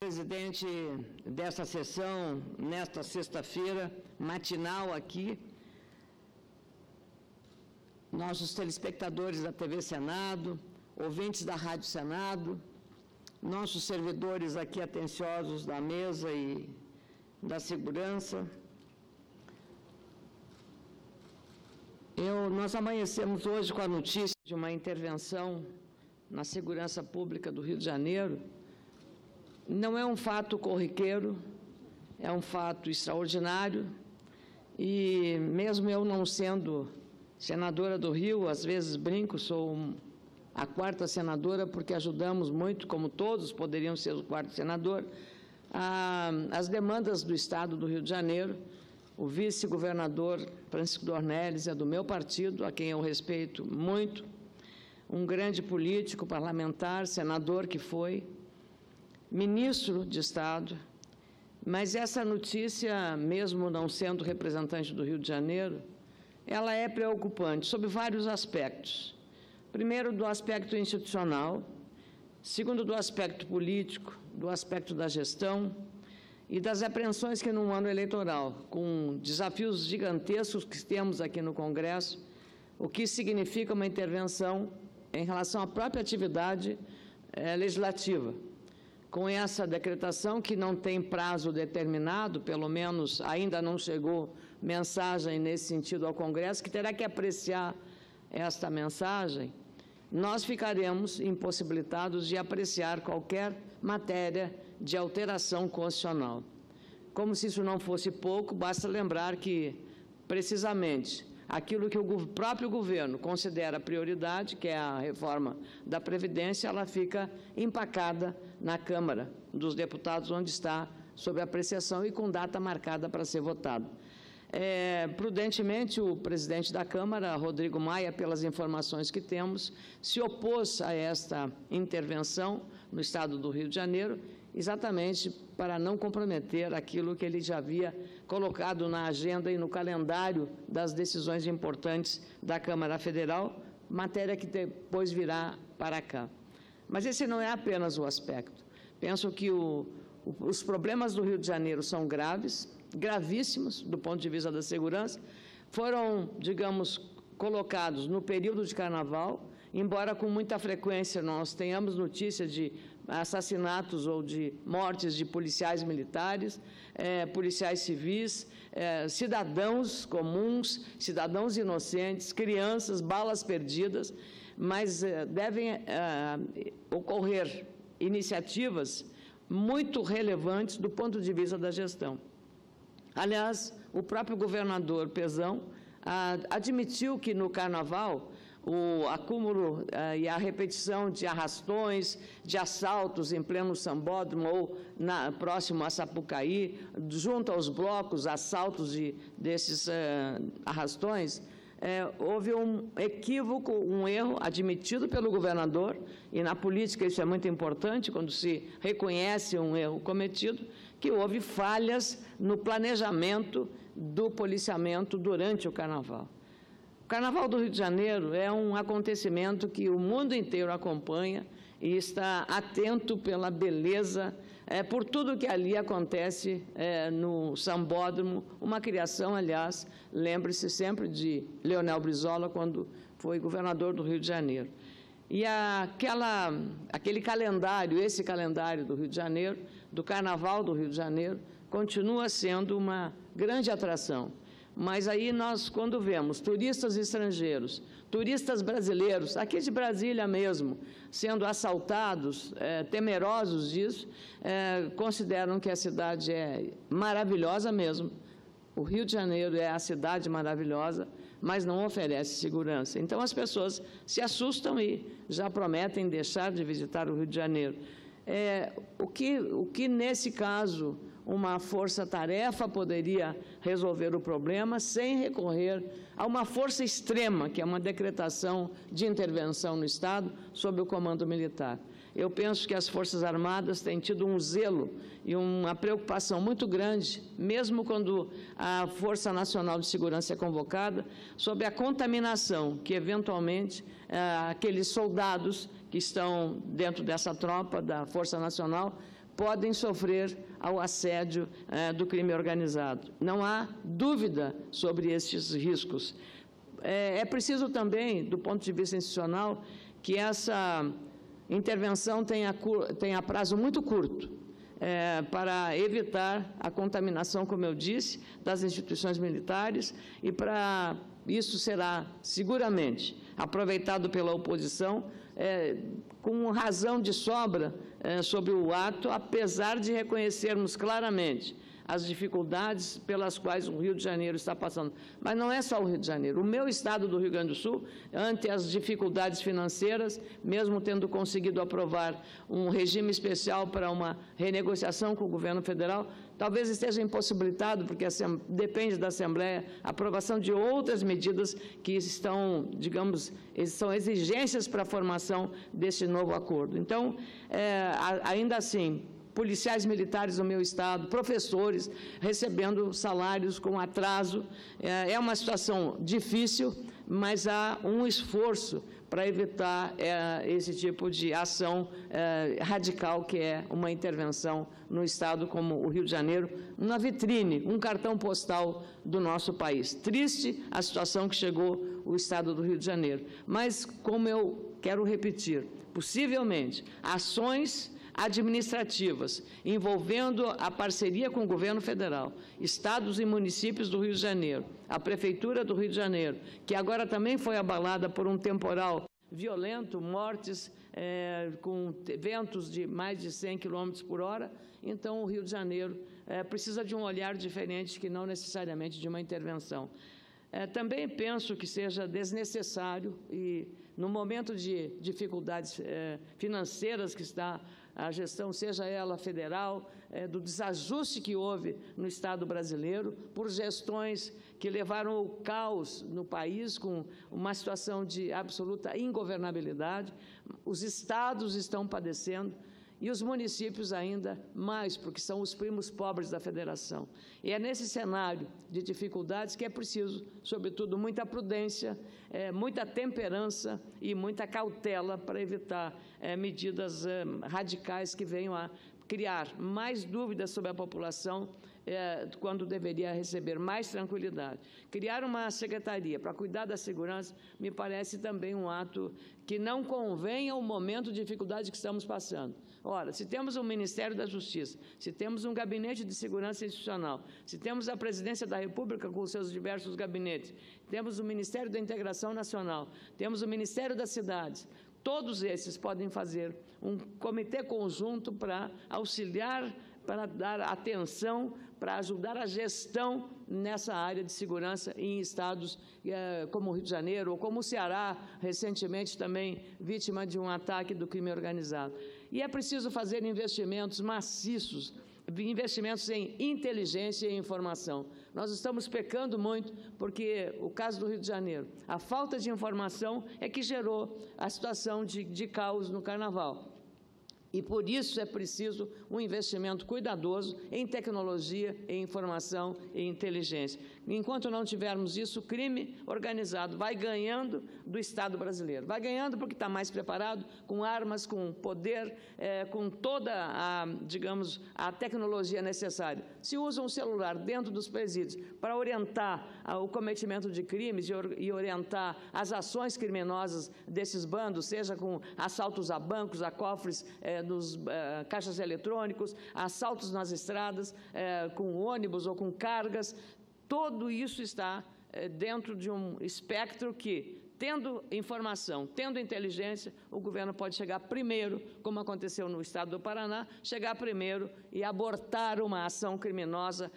presidente desta sessão, nesta sexta-feira, matinal aqui, nossos telespectadores da TV Senado, ouvintes da Rádio Senado, nossos servidores aqui atenciosos da mesa e da segurança. Nós amanhecemos hoje com a notícia de uma intervenção na segurança pública do Rio de Janeiro. Não é um fato corriqueiro, é um fato extraordinário e, mesmo eu não sendo senadora do Rio, às vezes brinco, sou a quarta senadora porque ajudamos muito, como todos poderiam ser o quarto senador, as demandas do Estado do Rio de Janeiro. O vice-governador Francisco Dornelles é do meu partido, a quem eu respeito muito, um grande político, parlamentar, senador que foi, ministro de Estado, mas essa notícia, mesmo não sendo representante do Rio de Janeiro, ela é preocupante sob vários aspectos. Primeiro, do aspecto institucional, segundo, do aspecto político, do aspecto da gestão e das apreensões que, num ano eleitoral, com desafios gigantescos que temos aqui no Congresso, o que significa uma intervenção em relação à própria atividade legislativa. Com essa decretação, que não tem prazo determinado, pelo menos ainda não chegou mensagem nesse sentido ao Congresso, que terá que apreciar esta mensagem, nós ficaremos impossibilitados de apreciar qualquer matéria de alteração constitucional. Como se isso não fosse pouco, basta lembrar que, precisamente, aquilo que o próprio governo considera prioridade, que é a reforma da Previdência, ela fica empacada na Câmara dos Deputados, onde está sob apreciação e com data marcada para ser votado. Prudentemente, o presidente da Câmara, Rodrigo Maia, pelas informações que temos, se opôs a esta intervenção no Estado do Rio de Janeiro, exatamente para não comprometer aquilo que ele já havia colocado na agenda e no calendário das decisões importantes da Câmara Federal, matéria que depois virá para cá. Mas esse não é apenas o aspecto. Penso que os problemas do Rio de Janeiro são graves, gravíssimos do ponto de vista da segurança, foram, digamos, colocados no período de Carnaval, embora com muita frequência nós tenhamos notícia de assassinatos ou de mortes de policiais militares, policiais civis, cidadãos comuns, cidadãos inocentes, crianças, balas perdidas, mas devem ocorrer iniciativas muito relevantes do ponto de vista da gestão. Aliás, o próprio governador Pezão admitiu que no Carnaval o acúmulo e a repetição de arrastões, de assaltos em pleno Sambódromo ou próximo a Sapucaí, junto aos blocos, assaltos desses arrastões, houve um equívoco, um erro admitido pelo governador, e na política isso é muito importante, quando se reconhece um erro cometido, que houve falhas no planejamento do policiamento durante o Carnaval. O Carnaval do Rio de Janeiro é um acontecimento que o mundo inteiro acompanha e está atento pela beleza, por tudo que ali acontece no Sambódromo, uma criação, aliás, lembre-se sempre de Leonel Brizola, quando foi governador do Rio de Janeiro. E aquele calendário, esse calendário do Rio de Janeiro, do Carnaval do Rio de Janeiro, continua sendo uma grande atração. Mas aí nós, quando vemos turistas estrangeiros, turistas brasileiros, aqui de Brasília mesmo, sendo assaltados, temerosos disso, consideram que a cidade é maravilhosa mesmo. O Rio de Janeiro é a cidade maravilhosa, mas não oferece segurança. Então as pessoas se assustam e já prometem deixar de visitar o Rio de Janeiro. O que nesse caso uma força-tarefa poderia resolver o problema sem recorrer a uma força extrema, que é uma decretação de intervenção no Estado sob o comando militar. Eu penso que as Forças Armadas têm tido um zelo e uma preocupação muito grande, mesmo quando a Força Nacional de Segurança é convocada, sobre a contaminação que, eventualmente, aqueles soldados que estão dentro dessa tropa da Força Nacional podem sofrer ao assédio do crime organizado. Não há dúvida sobre estes riscos. É preciso também, do ponto de vista institucional, que essa intervenção tenha prazo muito curto, para evitar a contaminação, como eu disse, das instituições militares, e para isso será seguramente aproveitado pela oposição com razão de sobra sobre o ato, apesar de reconhecermos claramente as dificuldades pelas quais o Rio de Janeiro está passando. Mas não é só o Rio de Janeiro. O meu estado do Rio Grande do Sul, ante as dificuldades financeiras, mesmo tendo conseguido aprovar um regime especial para uma renegociação com o governo federal, talvez esteja impossibilitado, porque depende da Assembleia, a aprovação de outras medidas que estão, digamos, são exigências para a formação deste novo acordo. Então, ainda assim, policiais militares no meu estado, professores recebendo salários com atraso. É uma situação difícil, mas há um esforço para evitar esse tipo de ação radical, que é uma intervenção no estado como o Rio de Janeiro, uma vitrine, um cartão postal do nosso país. Triste a situação que chegou o estado do Rio de Janeiro. Mas, como eu quero repetir, possivelmente, ações administrativas, envolvendo a parceria com o governo federal, estados e municípios do Rio de Janeiro, a Prefeitura do Rio de Janeiro, que agora também foi abalada por um temporal violento, mortes com ventos de mais de 100 km por hora. Então, o Rio de Janeiro precisa de um olhar diferente, que não necessariamente de uma intervenção. Também penso que seja desnecessário, e no momento de dificuldades financeiras que está a gestão, seja ela federal, do desajuste que houve no Estado brasileiro, por gestões que levaram ao caos no país, com uma situação de absoluta ingovernabilidade. Os estados estão padecendo, e os municípios ainda mais, porque são os primos pobres da federação. E é nesse cenário de dificuldades que é preciso, sobretudo, muita prudência, muita temperança e muita cautela para evitar medidas radicais que venham a criar mais dúvidas sobre a população, quando deveria receber mais tranquilidade. Criar uma secretaria para cuidar da segurança me parece também um ato que não convém ao momento de dificuldade que estamos passando. Ora, se temos um Ministério da Justiça, se temos um Gabinete de Segurança Institucional, se temos a Presidência da República com os seus diversos gabinetes, temos o Ministério da Integração Nacional, temos o Ministério das Cidades, todos esses podem fazer um comitê conjunto para auxiliar, para dar atenção, para ajudar a gestão nessa área de segurança em estados como o Rio de Janeiro, ou como o Ceará, recentemente também vítima de um ataque do crime organizado. E é preciso fazer investimentos maciços, investimentos em inteligência e informação. Nós estamos pecando muito, porque o caso do Rio de Janeiro, a falta de informação é que gerou a situação de caos no Carnaval. E, por isso, é preciso um investimento cuidadoso em tecnologia, em informação e inteligência. Enquanto não tivermos isso, o crime organizado vai ganhando do Estado brasileiro. Vai ganhando porque está mais preparado, com armas, com poder, com toda a, digamos, a tecnologia necessária. Se usa um celular dentro dos presídios para orientar o cometimento de crimes e orientar as ações criminosas desses bandos, seja com assaltos a bancos, a cofres, nos caixas eletrônicos, assaltos nas estradas, com ônibus ou com cargas, tudo isso está dentro de um espectro que, tendo informação, tendo inteligência, o governo pode chegar primeiro, como aconteceu no estado do Paraná, chegar primeiro e abortar uma ação criminosa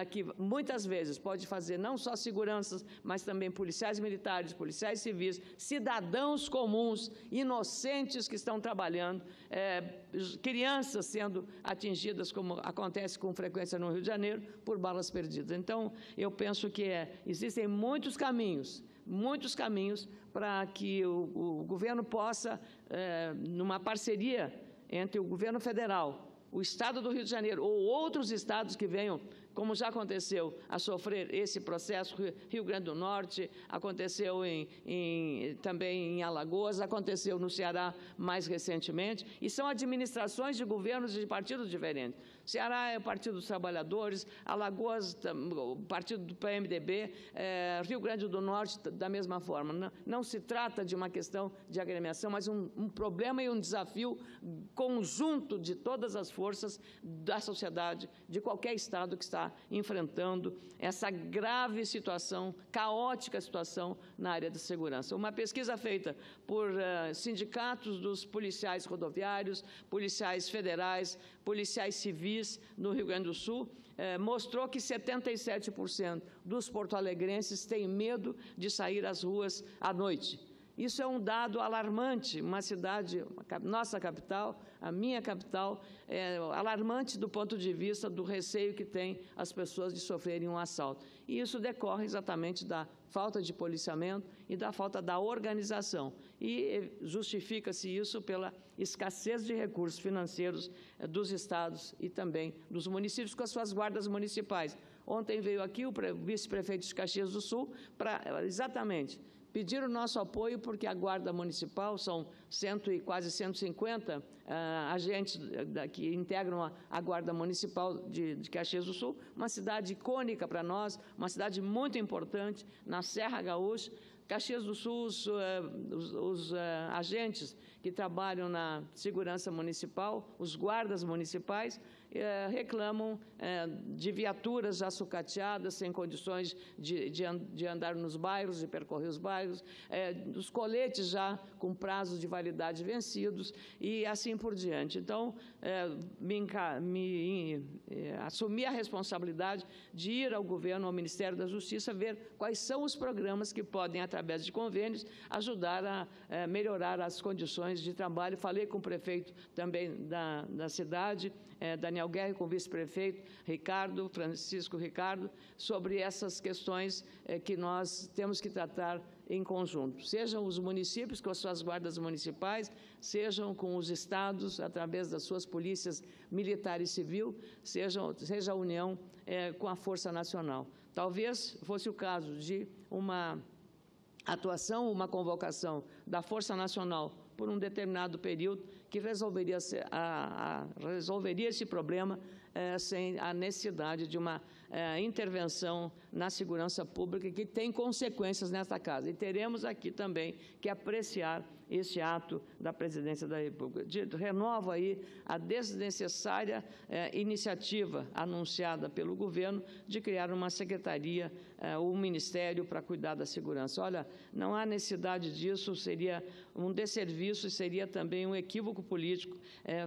que muitas vezes pode fazer não só seguranças, mas também policiais militares, policiais civis, cidadãos comuns, inocentes que estão trabalhando, crianças sendo atingidas, como acontece com frequência no Rio de Janeiro, por balas perdidas. Então, eu penso que existem muitos caminhos para que o governo possa, numa parceria entre o governo federal, o Estado do Rio de Janeiro ou outros estados que venham como já aconteceu, a sofrer esse processo. Rio Grande do Norte, aconteceu também em Alagoas, aconteceu no Ceará mais recentemente, e são administrações de governos de partidos diferentes. Ceará é o Partido dos Trabalhadores, Alagoas, o Partido do PMDB, Rio Grande do Norte, da mesma forma. Não se trata de uma questão de agremiação, mas um problema e um desafio conjunto de todas as forças da sociedade, de qualquer Estado que está enfrentando essa grave situação, caótica situação na área da segurança. Uma pesquisa feita por sindicatos dos policiais rodoviários, policiais federais, policiais civis no Rio Grande do Sul, mostrou que 77% dos porto-alegrenses têm medo de sair às ruas à noite. Isso é um dado alarmante. Uma cidade, nossa capital, a minha capital, alarmante do ponto de vista do receio que tem as pessoas de sofrerem um assalto. E isso decorre exatamente da falta de policiamento e da falta da organização. E justifica-se isso pela escassez de recursos financeiros dos estados e também dos municípios com as suas guardas municipais. Ontem veio aqui o vice-prefeito de Caxias do Sul para exatamente pedir o nosso apoio, porque a Guarda Municipal, são quase 150 agentes que integram a Guarda Municipal de Caxias do Sul, uma cidade icônica para nós, uma cidade muito importante na Serra Gaúcha. Caxias do Sul, os agentes que trabalham na segurança municipal, os guardas municipais, reclamam de viaturas já sucateadas, sem condições de andar nos bairros, de percorrer os bairros, os coletes já com prazos de validade vencidos e assim por diante. Então, assumi a responsabilidade de ir ao governo, ao Ministério da Justiça, ver quais são os programas que podem, através de convênios, ajudar a melhorar as condições de trabalho. Falei com o prefeito também da cidade, Daniel Guerra, com o vice-prefeito Francisco Ricardo, sobre essas questões que nós temos que tratar em conjunto, sejam os municípios com as suas guardas municipais, sejam com os estados, através das suas polícias militar e civil, seja a União com a Força Nacional. Talvez fosse o caso de uma atuação, uma convocação da Força Nacional por um determinado período que resolveria esse problema sem a necessidade de uma intervenção na segurança pública que tem consequências nesta casa. E teremos aqui também que apreciar esse ato da Presidência da República. Renovo aí a desnecessária iniciativa anunciada pelo governo de criar uma secretaria, um ministério para cuidar da segurança. Olha, não há necessidade disso, seria um desserviço e seria também um equívoco político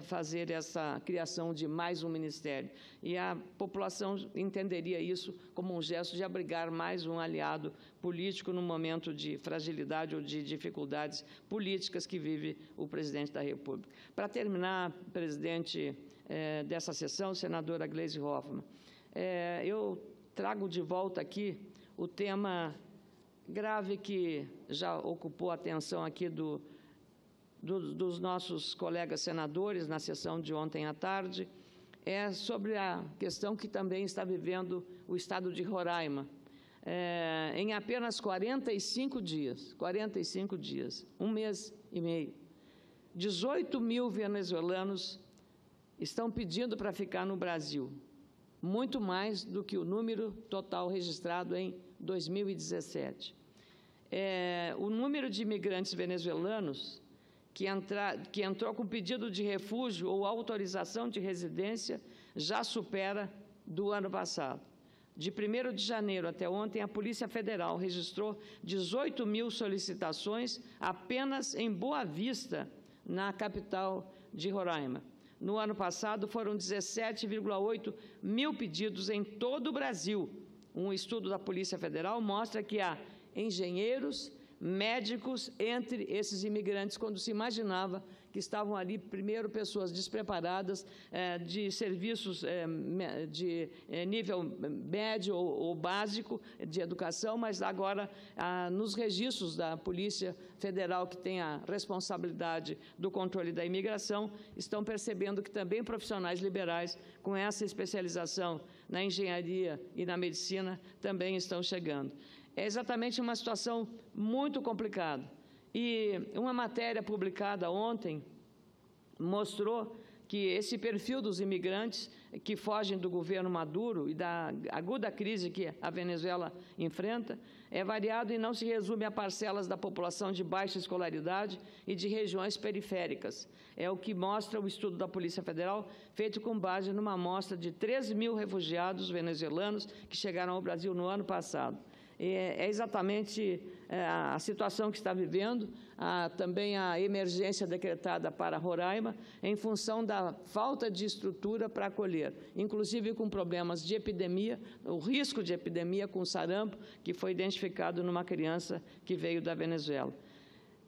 fazer essa criação de mais um ministério. E a população entenderia isso como um gesto de abrigar mais um aliado político no momento de fragilidade ou de dificuldades políticas que vive o presidente da República. Para terminar, presidente, dessa sessão, senadora Gleisi Hoffmann, eu trago de volta aqui o tema grave que já ocupou a atenção aqui dos nossos colegas senadores na sessão de ontem à tarde, sobre a questão que também está vivendo o estado de Roraima. Em apenas 45 dias, um mês e meio, 18 mil venezuelanos estão pedindo para ficar no Brasil, muito mais do que o número total registrado em 2017. O número de imigrantes venezuelanos que entrou com pedido de refúgio ou autorização de residência já supera do ano passado. De 1º de janeiro até ontem, a Polícia Federal registrou 18 mil solicitações apenas em Boa Vista, na capital de Roraima. No ano passado, foram 17,8 mil pedidos em todo o Brasil. Um estudo da Polícia Federal mostra que há engenheiros, médicos entre esses imigrantes, quando se imaginava que que estavam ali, primeiro, pessoas despreparadas, de serviços de nível médio ou básico de educação, mas agora, nos registros da Polícia Federal, que tem a responsabilidade do controle da imigração, estão percebendo que também profissionais liberais, com essa especialização na engenharia e na medicina, também estão chegando. É exatamente uma situação muito complicada. E uma matéria publicada ontem mostrou que esse perfil dos imigrantes que fogem do governo Maduro e da aguda crise que a Venezuela enfrenta é variado e não se resume a parcelas da população de baixa escolaridade e de regiões periféricas. É o que mostra o estudo da Polícia Federal, feito com base numa amostra de 3.000 refugiados venezuelanos que chegaram ao Brasil no ano passado. É exatamente a situação que está vivendo, também a emergência decretada para Roraima, em função da falta de estrutura para acolher, inclusive com problemas de epidemia, o risco de epidemia com sarampo, que foi identificado numa criança que veio da Venezuela.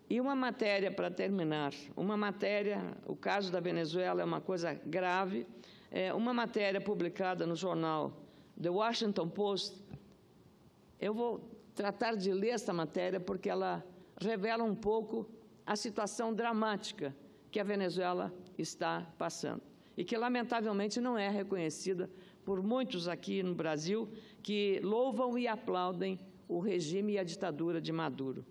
E uma matéria, para terminar, o caso da Venezuela é uma coisa grave, uma matéria publicada no jornal The Washington Post. Eu vou tratar de ler esta matéria porque ela revela um pouco a situação dramática que a Venezuela está passando e que, lamentavelmente, não é reconhecida por muitos aqui no Brasil que louvam e aplaudem o regime e a ditadura de Maduro.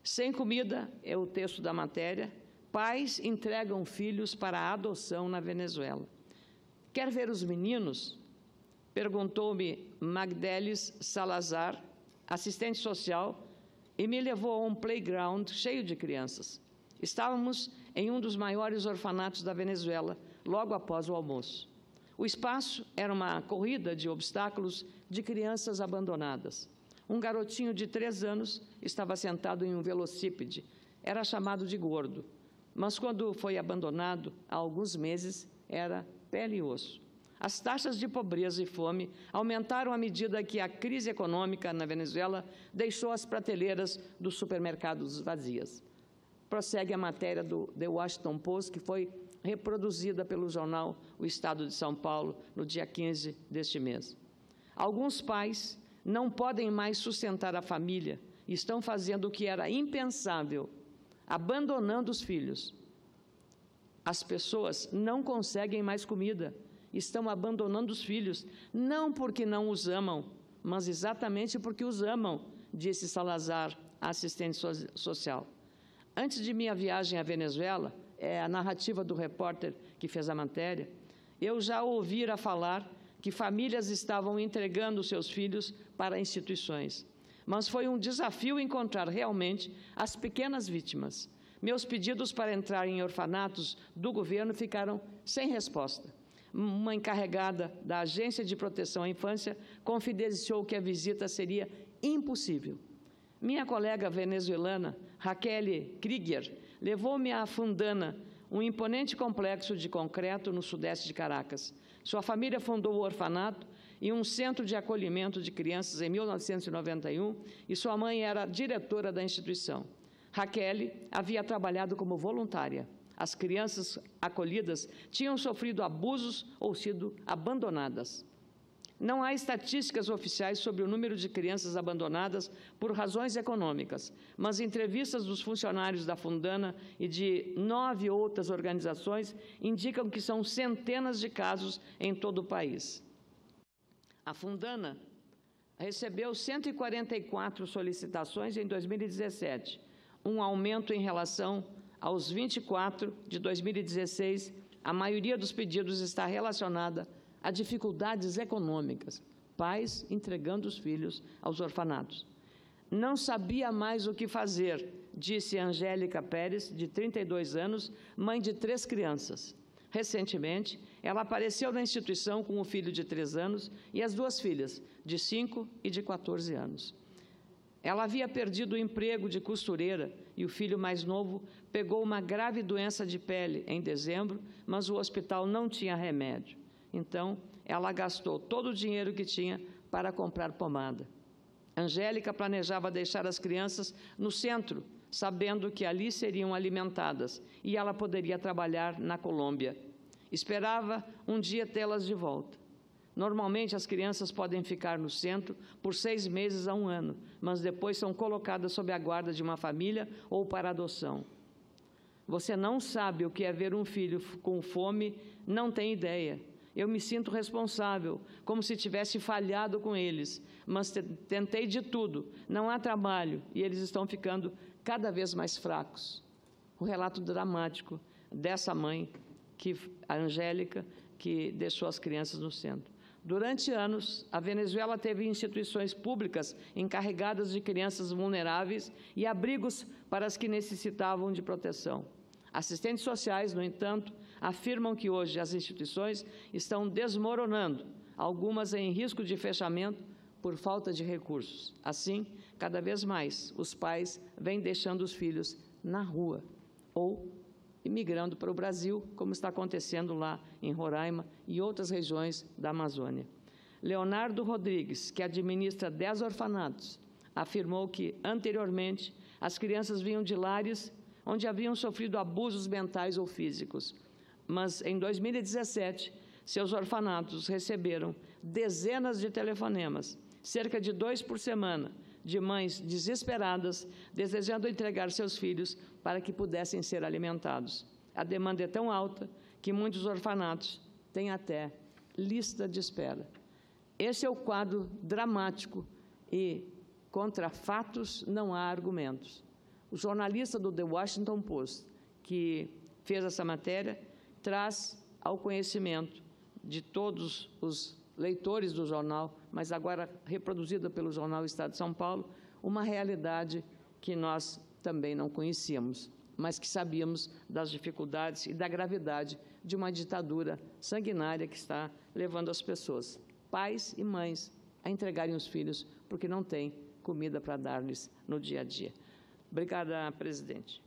Sem comida, é o texto da matéria, pais entregam filhos para a adoção na Venezuela. Quer ver os meninos? Perguntou-me Magdelis Salazar, assistente social, e me levou a um playground cheio de crianças. Estávamos em um dos maiores orfanatos da Venezuela, logo após o almoço. O espaço era uma corrida de obstáculos de crianças abandonadas. Um garotinho de 3 anos estava sentado em um velocípede. Era chamado de gordo, mas quando foi abandonado, há alguns meses, era pele e osso. As taxas de pobreza e fome aumentaram à medida que a crise econômica na Venezuela deixou as prateleiras dos supermercados vazias. Prossegue a matéria do The Washington Post, que foi reproduzida pelo jornal O Estado de São Paulo no dia 15 deste mês. Alguns pais não podem mais sustentar a família e estão fazendo o que era impensável, abandonando os filhos. As pessoas não conseguem mais comida, estão abandonando os filhos, não porque não os amam, mas exatamente porque os amam, disse Salazar, assistente social. Antes de minha viagem à Venezuela, é a narrativa do repórter que fez a matéria, eu já ouvira falar que famílias estavam entregando seus filhos para instituições. Mas foi um desafio encontrar realmente as pequenas vítimas. Meus pedidos para entrar em orfanatos do governo ficaram sem resposta. Uma encarregada da Agência de Proteção à Infância confidenciou que a visita seria impossível. Minha colega venezuelana, Raquel Krieger, levou-me à Fundana, um imponente complexo de concreto no sudeste de Caracas. Sua família fundou o orfanato e um centro de acolhimento de crianças em 1991 e sua mãe era diretora da instituição. Raquel havia trabalhado como voluntária. As crianças acolhidas tinham sofrido abusos ou sido abandonadas. Não há estatísticas oficiais sobre o número de crianças abandonadas por razões econômicas, mas entrevistas dos funcionários da Fundana e de 9 outras organizações indicam que são centenas de casos em todo o país. A Fundana recebeu 144 solicitações em 2017, um aumento em relação aos 24 de 2016. A maioria dos pedidos está relacionada a dificuldades econômicas, pais entregando os filhos aos orfanatos. Não sabia mais o que fazer, disse Angélica Pérez, de 32 anos, mãe de 3 crianças. Recentemente, ela apareceu na instituição com o filho de 3 anos e as 2 filhas, de 5 e de 14 anos. Ela havia perdido o emprego de costureira e o filho mais novo pegou uma grave doença de pele em dezembro, mas o hospital não tinha remédio. Então, ela gastou todo o dinheiro que tinha para comprar pomada. Angélica planejava deixar as crianças no centro, sabendo que ali seriam alimentadas e ela poderia trabalhar na Colômbia. Esperava um dia tê-las de volta. Normalmente, as crianças podem ficar no centro por 6 meses a 1 ano, mas depois são colocadas sob a guarda de uma família ou para adoção. Você não sabe o que é ver um filho com fome, não tem ideia. Eu me sinto responsável, como se tivesse falhado com eles, mas tentei de tudo, não há trabalho e eles estão ficando cada vez mais fracos. O relato dramático dessa mãe, a Angélica, que deixou as crianças no centro. Durante anos, a Venezuela teve instituições públicas encarregadas de crianças vulneráveis e abrigos para as que necessitavam de proteção. Assistentes sociais, no entanto, afirmam que hoje as instituições estão desmoronando, algumas em risco de fechamento por falta de recursos. Assim, cada vez mais, os pais vêm deixando os filhos na rua ou imigrando para o Brasil, como está acontecendo lá em Roraima e outras regiões da Amazônia. Leonardo Rodrigues, que administra 10 orfanatos, afirmou que, anteriormente, as crianças vinham de lares onde haviam sofrido abusos mentais ou físicos, mas, em 2017, seus orfanatos receberam dezenas de telefonemas, cerca de 2 por semana, de mães desesperadas, desejando entregar seus filhos para que pudessem ser alimentados. A demanda é tão alta que muitos orfanatos têm até lista de espera. Esse é o quadro dramático e, contra fatos, não há argumentos. O jornalista do The Washington Post, que fez essa matéria, traz ao conhecimento de todos os leitores do jornal, mas agora reproduzida pelo jornal Estado de São Paulo, uma realidade que nós também não conhecíamos, mas que sabíamos das dificuldades e da gravidade de uma ditadura sanguinária que está levando as pessoas, pais e mães, a entregarem os filhos porque não têm comida para dar-lhes no dia a dia. Obrigada, presidente.